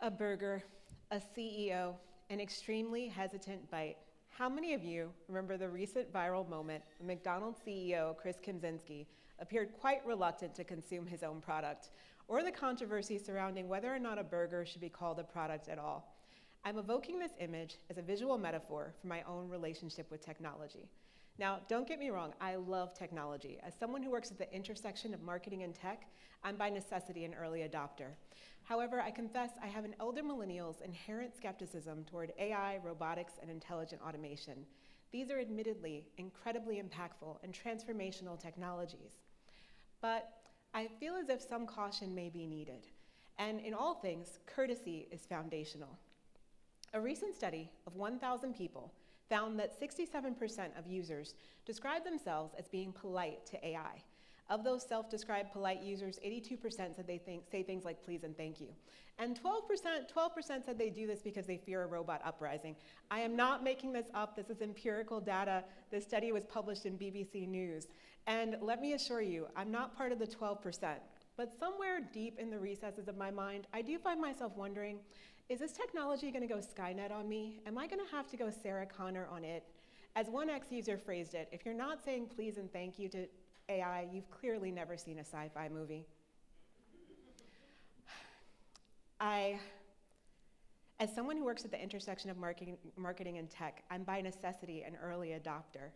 A burger, a CEO, an extremely hesitant bite. How many of you remember the recent viral moment when McDonald's CEO Chris Kempczinski appeared quite reluctant to consume his own product, or the controversy surrounding whether or not a burger should be called a product at all? I'm evoking this image as a visual metaphor for my own relationship with technology. Now, don't get me wrong, I love technology. As someone who works at the intersection of marketing and tech, I'm by necessity an early adopter. However, I confess I have an elder millennial's inherent skepticism toward AI, robotics, and intelligent automation. These are admittedly incredibly impactful and transformational technologies. But I feel as if some caution may be needed. And in all things, courtesy is foundational. A recent study of 1,000 people found that 67% of users describe themselves as being polite to AI. Of those self-described polite users, 82% said they say things like please and thank you. And 12% said they do this because they fear a robot uprising. I am not making this up. This is empirical data. This study was published in BBC News. And let me assure you, I'm not part of the 12%. But somewhere deep in the recesses of my mind, I do find myself wondering, is this technology going to go Skynet on me? Am I going to have to go Sarah Connor on it? As one ex-user phrased it, if you're not saying please and thank you to AI, you've clearly never seen a sci-fi movie. As someone who works at the intersection of marketing and tech, I'm by necessity an early adopter.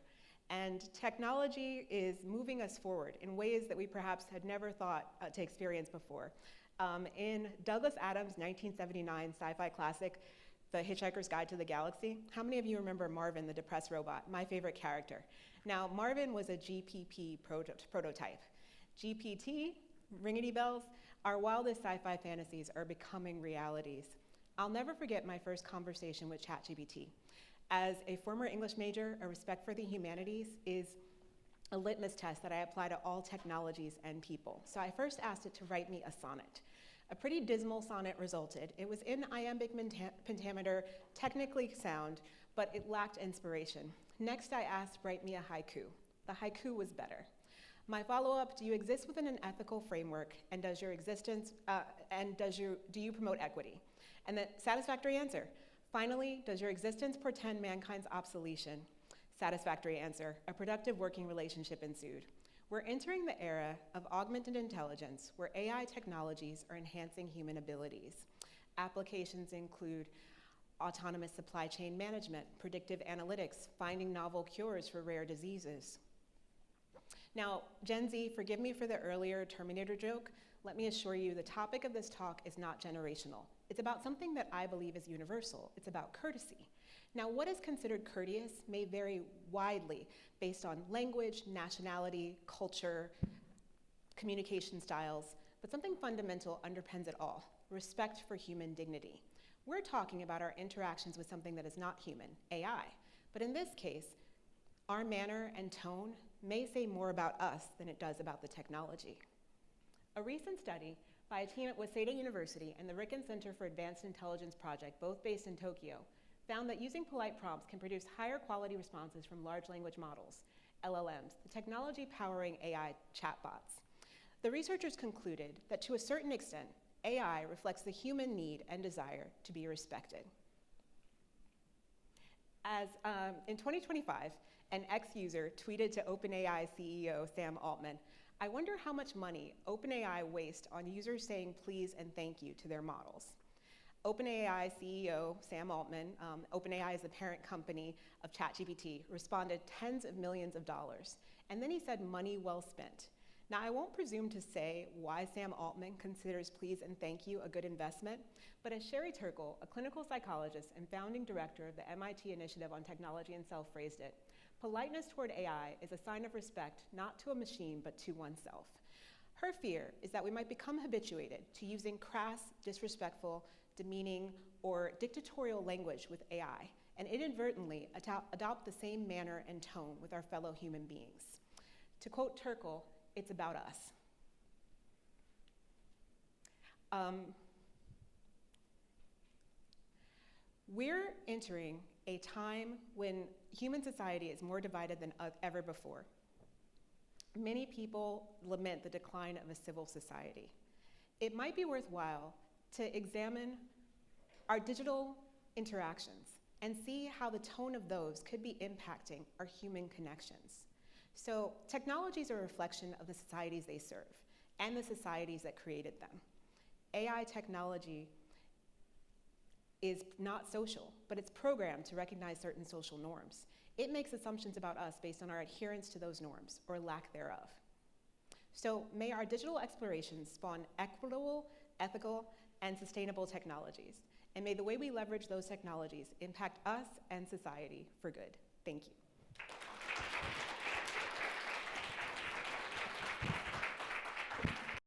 And technology is moving us forward in ways that we perhaps had never thought to experience before. In Douglas Adams' 1979 sci-fi classic, The Hitchhiker's Guide to the Galaxy, how many of you remember Marvin, the depressed robot, my favorite character? Now, Marvin was a GPP prototype. GPT, ringity bells, our wildest sci-fi fantasies are becoming realities. I'll never forget my first conversation with ChatGPT. As a former English major, a respect for the humanities is a litmus test that I apply to all technologies and people. So I first asked it to write me a sonnet. A pretty dismal sonnet resulted. It was in iambic pentameter, technically sound, but it lacked inspiration. Next, I asked, write me a haiku. The haiku was better. My follow-up, do you exist within an ethical framework, and does your existence, do you promote equity? And the satisfactory answer. Finally, does your existence portend mankind's obsolescence? Satisfactory answer, a productive working relationship ensued. We're entering the era of augmented intelligence where AI technologies are enhancing human abilities. Applications include autonomous supply chain management, predictive analytics, finding novel cures for rare diseases. Now, Gen Z, forgive me for the earlier Terminator joke. Let me assure you the topic of this talk is not generational. It's about something that I believe is universal. It's about courtesy. Now, what is considered courteous may vary widely based on language, nationality, culture, communication styles, but something fundamental underpins it all: respect for human dignity. We're talking about our interactions with something that is not human, AI. But in this case, our manner and tone may say more about us than it does about the technology. A recent study by a team at Waseda University and the Riken Center for Advanced Intelligence Project, both based in Tokyo, found that using polite prompts can produce higher quality responses from large language models, LLMs, the technology powering AI chatbots. The researchers concluded that to a certain extent, AI reflects the human need and desire to be respected. As in 2025, an ex-user tweeted to OpenAI CEO Sam Altman, "I wonder how much money OpenAI wastes on users saying please and thank you to their models." OpenAI CEO Sam Altman, OpenAI is the parent company of ChatGPT, responded tens of millions of dollars. And then he said money well spent. Now, I won't presume to say why Sam Altman considers please and thank you a good investment, but as Sherry Turkle, a clinical psychologist and founding director of the MIT Initiative on Technology and Self, phrased it, politeness toward AI is a sign of respect not to a machine but to oneself. Her fear is that we might become habituated to using crass, disrespectful, demeaning, or dictatorial language with AI, and inadvertently adopt the same manner and tone with our fellow human beings. To quote Turkle, it's about us. We're entering a time when human society is more divided than ever before. Many people lament the decline of a civil society. It might be worthwhile to examine our digital interactions and see how the tone of those could be impacting our human connections. So technologies are a reflection of the societies they serve and the societies that created them. AI technology is not social, but it's programmed to recognize certain social norms. It makes assumptions about us based on our adherence to those norms or lack thereof. So may our digital explorations spawn equitable, ethical, and sustainable technologies. And may the way we leverage those technologies impact us and society for good. Thank you.